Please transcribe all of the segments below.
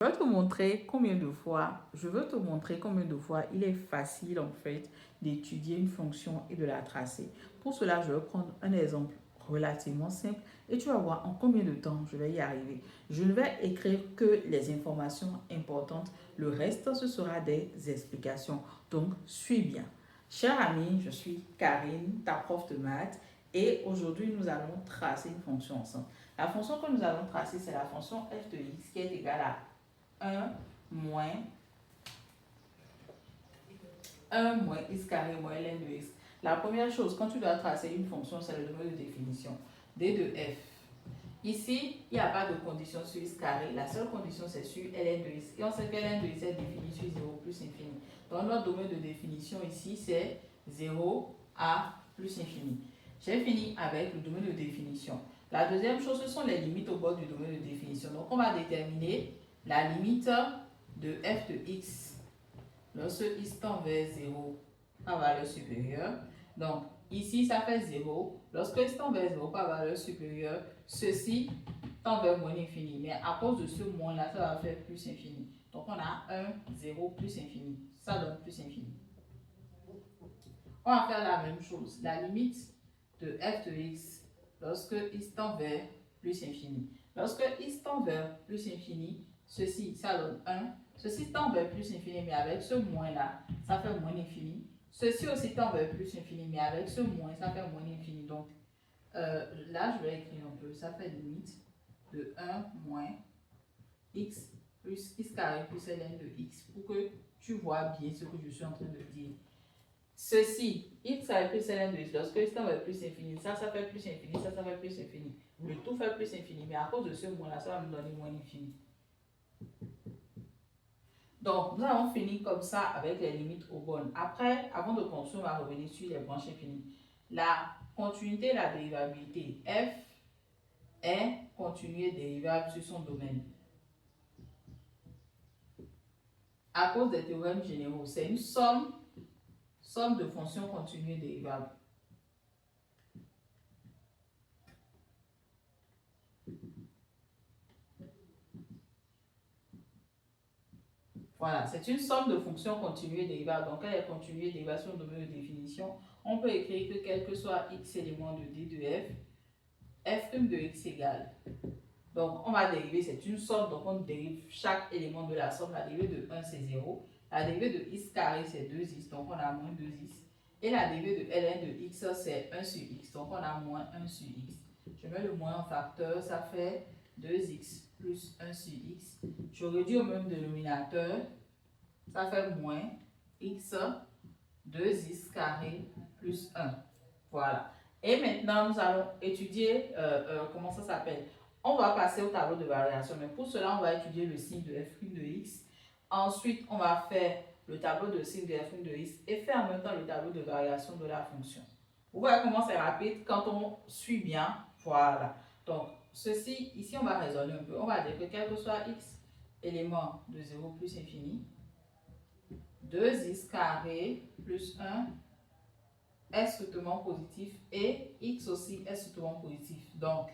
Je veux te montrer combien de fois il est facile en fait d'étudier une fonction et de la tracer. Pour cela, je vais prendre un exemple relativement simple et tu vas voir en combien de temps je vais y arriver. Je ne vais écrire que les informations importantes. Le reste, ce sera des explications. Donc, suis bien. Chers amis, je suis Karine, ta prof de maths, et aujourd'hui, nous allons tracer une fonction ensemble. La fonction que nous allons tracer, c'est la fonction f de x qui est égale à 1 moins x carré moins ln de x. La première chose, quand tu dois tracer une fonction, c'est le domaine de définition. D de f. Ici, il n'y a pas de condition sur x carré. La seule condition, c'est sur ln de x. Et on sait que ln de x est défini sur 0 plus infini. Donc, notre domaine de définition ici, c'est 0 à plus infini. J'ai fini avec le domaine de définition. La deuxième chose, ce sont les limites au bord du domaine de définition. Donc, on va déterminer la limite de f de x lorsque x tend vers 0 à valeur supérieure. Donc, ici, ça fait 0. Lorsque x tend vers 0 à valeur supérieure, ceci tend vers moins l'infini. Mais à cause de ce moins-là, ça va faire plus infini. Donc, on a 1, 0, plus infini. Ça donne plus infini. On va faire la même chose. La limite de f de x lorsque x tend vers plus infini. Lorsque x tend vers plus infini, ceci, ça donne 1. Ceci tend vers plus infini, mais avec ce moins-là, ça fait moins infini. Ceci aussi tend vers plus infini, mais avec ce moins, ça fait moins infini. Donc, là, je vais écrire un peu. Ça fait limite de 1 moins x plus x carré plus ln de x pour que tu vois bien ce que je suis en train de dire. Ceci, x carré plus ln de x, lorsque x tend vers plus infini, ça fait plus infini, ça fait plus infini. Le tout fait plus infini, mais à cause de ce moins-là, ça va nous donner moins infini. Donc, nous avons fini comme ça avec les limites aux bornes. Après, avant de construire, on va revenir sur les branches infinies. La continuité et la dérivabilité. F est continue et dérivable sur son domaine. À cause des théorèmes généraux, c'est une somme de fonctions continues et dérivables. Voilà, c'est une somme de fonctions continues et dérivables. Donc, elle est continue et dérivable sur le domaine de définition. On peut écrire que quel que soit x élément de d de f, f' de x égale. Donc, on va dériver, c'est une somme, donc on dérive chaque élément de la somme. La dérivée de 1, c'est 0. La dérivée de x carré, c'est 2x, donc on a moins 2x. Et la dérivée de ln de x, c'est 1 sur x, donc on a moins 1 sur x. Je mets le moins en facteur, ça fait 2x plus 1 sur x. Je réduis au même dénominateur, ça fait moins x 2x carré plus 1. Voilà. Et maintenant, nous allons étudier, comment ça s'appelle? On va passer au tableau de variation, mais pour cela, on va étudier le signe de f' de x. Ensuite, on va faire le tableau de signe de f' de x et faire en même temps le tableau de variation de la fonction. Vous voyez comment c'est rapide quand on suit bien. Voilà. Donc, ceci, ici, on va raisonner un peu. On va dire que quel que soit x élément de 0 plus infini, 2x carré plus 1 est strictement positif et x aussi est strictement positif. Donc,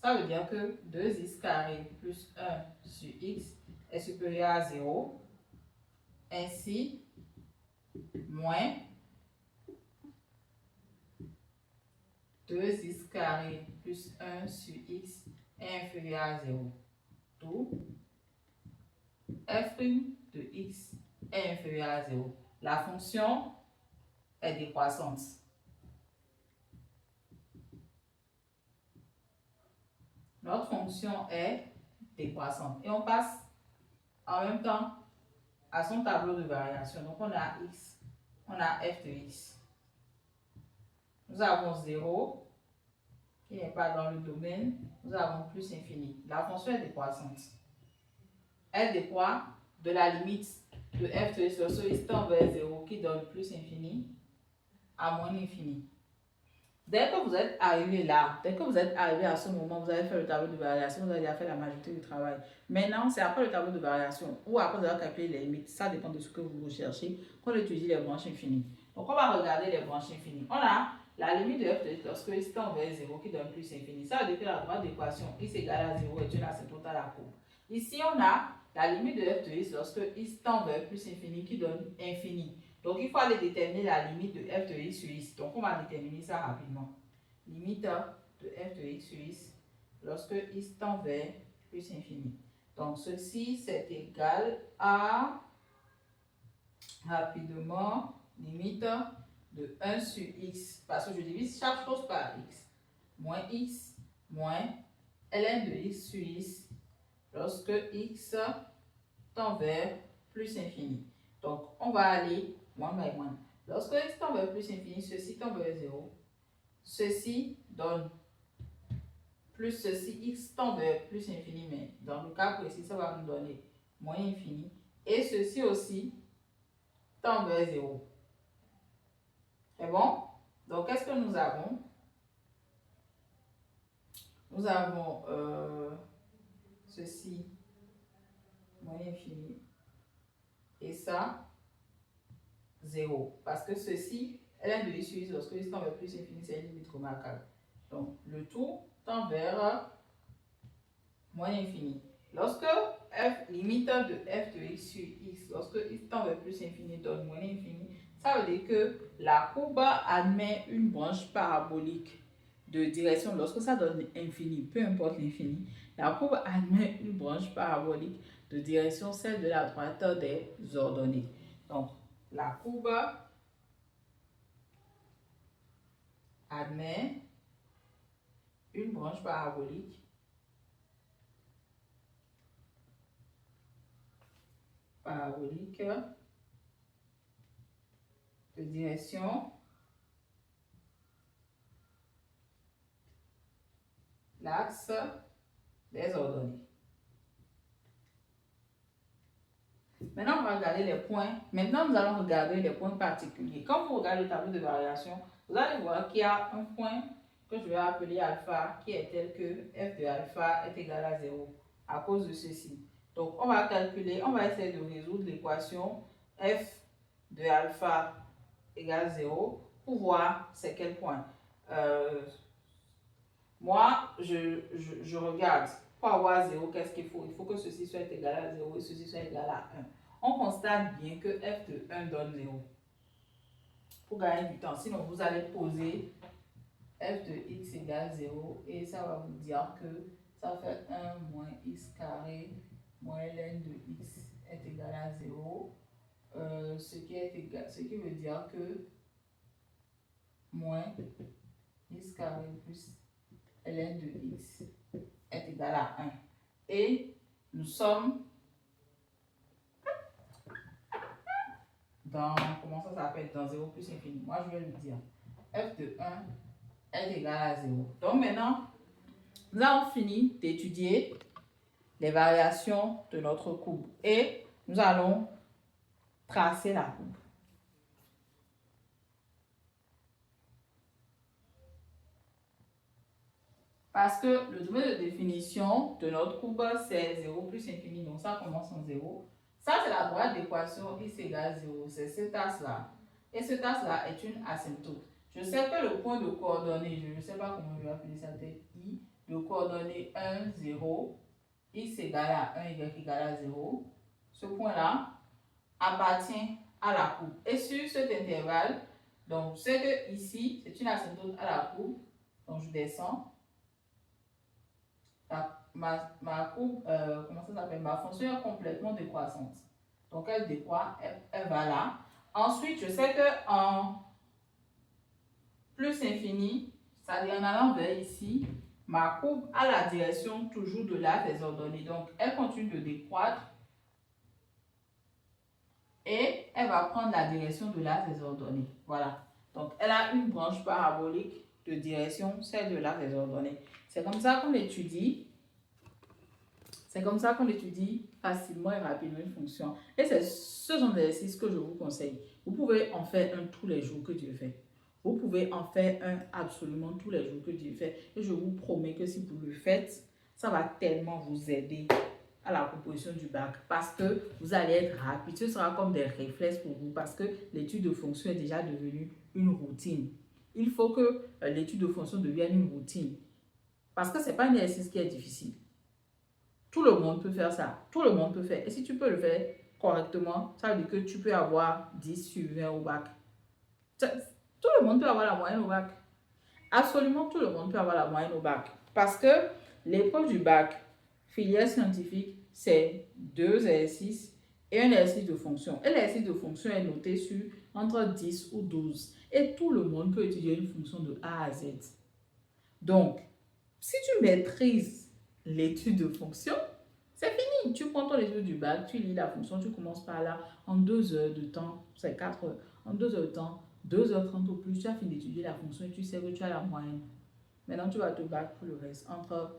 ça veut dire que 2x carré plus 1 sur x est supérieur à 0. Ainsi, moins 2x carré plus 1 sur x est inférieur à 0. D'où f' de x est inférieur à 0. La fonction est décroissante. Notre fonction est décroissante. Et on passe en même temps à son tableau de variation. Donc on a x, on a f de x. Nous avons 0 qui n'est pas dans le domaine. Nous avons plus infini. La fonction est décroissante. Elle décroît de la limite de f de x lorsque x tend vers 0 qui donne plus infini à moins infini. Dès que vous êtes arrivé là, dès que vous êtes arrivé à ce moment, vous avez fait le tableau de variation, vous avez déjà fait la majorité du travail. Maintenant, c'est après le tableau de variation ou après vous avez calculé les limites, ça dépend de ce que vous recherchez, qu'on étudie les branches infinies. Donc, on va regarder les branches infinies. On a la limite de f de x lorsque x tend vers 0 qui donne plus infini. Ça veut dire que la droite d'équation x égale à 0 est une asymptote à la courbe. Ici, on a la limite de f de x lorsque x tend vers plus infini qui donne infini. Donc, il faut aller déterminer la limite de f de x sur x. Donc, on va déterminer ça rapidement. Limite de f de x sur x lorsque x tend vers plus infini. Donc, ceci, c'est égal à, rapidement, limite de 1 sur x, parce que je divise chaque chose par x, moins x, moins ln de x sur x, lorsque x tend vers plus infini. Donc, on va aller moins by moins. Lorsque x tend vers plus infini, ceci tend vers 0. Ceci donne plus ceci, x tend vers plus infini, mais dans le cas précis, ça va nous donner moins infini. Et ceci aussi tend vers 0. C'est bon? Donc, qu'est-ce que nous avons? Nous avons ceci, moins infini, et ça, 0. Parce que ceci, ln de x sur x, lorsque x tend vers plus infini, c'est une limite remarquable. Donc, le tout tend vers moins infini. Lorsque f, limite de f de x sur x, lorsque x tend vers plus infini donne moins infini, ça veut dire que la courbe admet une branche parabolique de direction. Lorsque ça donne infini, peu importe l'infini, la courbe admet une branche parabolique de direction, celle de la droite des ordonnées. Donc, la courbe admet une branche parabolique de direction l'axe des ordonnées. Maintenant, on va regarder les points. Maintenant, nous allons regarder les points particuliers. Quand vous regardez le tableau de variation, vous allez voir qu'il y a un point que je vais appeler alpha qui est tel que f de alpha est égal à 0 à cause de ceci. Donc, on va calculer, on va essayer de résoudre l'équation f de alpha égale 0 pour voir c'est quel point. Moi, je regarde. Pour avoir 0, qu'est-ce qu'il faut? Il faut que ceci soit égal à 0 et ceci soit égal à 1. On constate bien que f de 1 donne 0. Pour gagner du temps. Sinon, vous allez poser f de x égale 0 et ça va vous dire que ça fait 1 moins x carré moins ln de x est égal à 0. Ce qui veut dire que moins x carré plus ln de x est égal à 1. Et nous sommes dans, comment ça s'appelle, dans 0 plus infini. Moi, je vais lui dire f de 1 est égal à 0. Donc maintenant, nous avons fini d'étudier les variations de notre courbe. Et nous allons tracer la courbe. Parce que le domaine de définition de notre courbe, c'est 0 plus infini. Donc, ça commence en 0. Ça, c'est la droite d'équation x égale 0. C'est cet axe-là. Et cet axe-là est une asymptote. Je sais que le point de coordonnées, je ne sais pas comment je vais appeler ça, peut-être i, de coordonnées 1, 0, x égale à 1, y égale à 0. Ce point-là appartient à la courbe. Et sur cet intervalle, donc, c'est que ici, c'est une asymptote à la courbe. Donc, je descends. Ma courbe, comment ça s'appelle? Ma fonction est complètement décroissante. Donc, elle décroît, elle va là. Ensuite, je sais que en plus infini, c'est-à-dire en allant vers ici, ma courbe a la direction toujours de l'axe des ordonnées. Donc, elle continue de décroître et elle va prendre la direction de l'axe des ordonnées. Voilà. Donc, elle a une branche parabolique de direction, celle de l'axe des ordonnées. C'est comme ça qu'on étudie. C'est comme ça qu'on étudie facilement et rapidement une fonction. Et c'est ce genre d'exercice que je vous conseille. Vous pouvez en faire un tous les jours que Dieu fait. Vous pouvez en faire un absolument tous les jours que Dieu fait. Et je vous promets que si vous le faites, ça va tellement vous aider à la composition du bac. Parce que vous allez être rapide. Ce sera comme des réflexes pour vous. Parce que l'étude de fonction est déjà devenue une routine. Il faut que l'étude de fonction devienne une routine. Parce que ce n'est pas un exercice qui est difficile. Tout le monde peut faire ça. Tout le monde peut faire. Et si tu peux le faire correctement, ça veut dire que tu peux avoir 10 sur 20 au bac. Tout le monde peut avoir la moyenne au bac. Absolument tout le monde peut avoir la moyenne au bac. Parce que l'épreuve du bac, filière scientifique, c'est 2 exercices et un exercice de fonction. Et l'exercice de fonction est noté sur entre 10 ou 12. Et tout le monde peut étudier une fonction de A à Z. Donc, si tu maîtrises l'étude de fonction, c'est fini. Tu prends ton étude du bac, tu lis la fonction, tu commences par là. En 2 heures de temps, c'est 4 heures. En 2 heures de temps, 2h30 ou plus, tu as fini d'étudier la fonction et tu sais que tu as la moyenne. Maintenant, tu vas te battre pour le reste. Entre,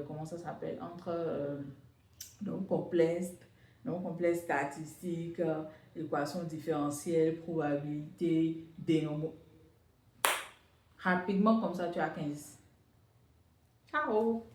comment ça s'appelle? Entre donc complexe statistique, équation différentielle, probabilité, dénominateur. Rapidement, comme ça, tu as 15. Ciao!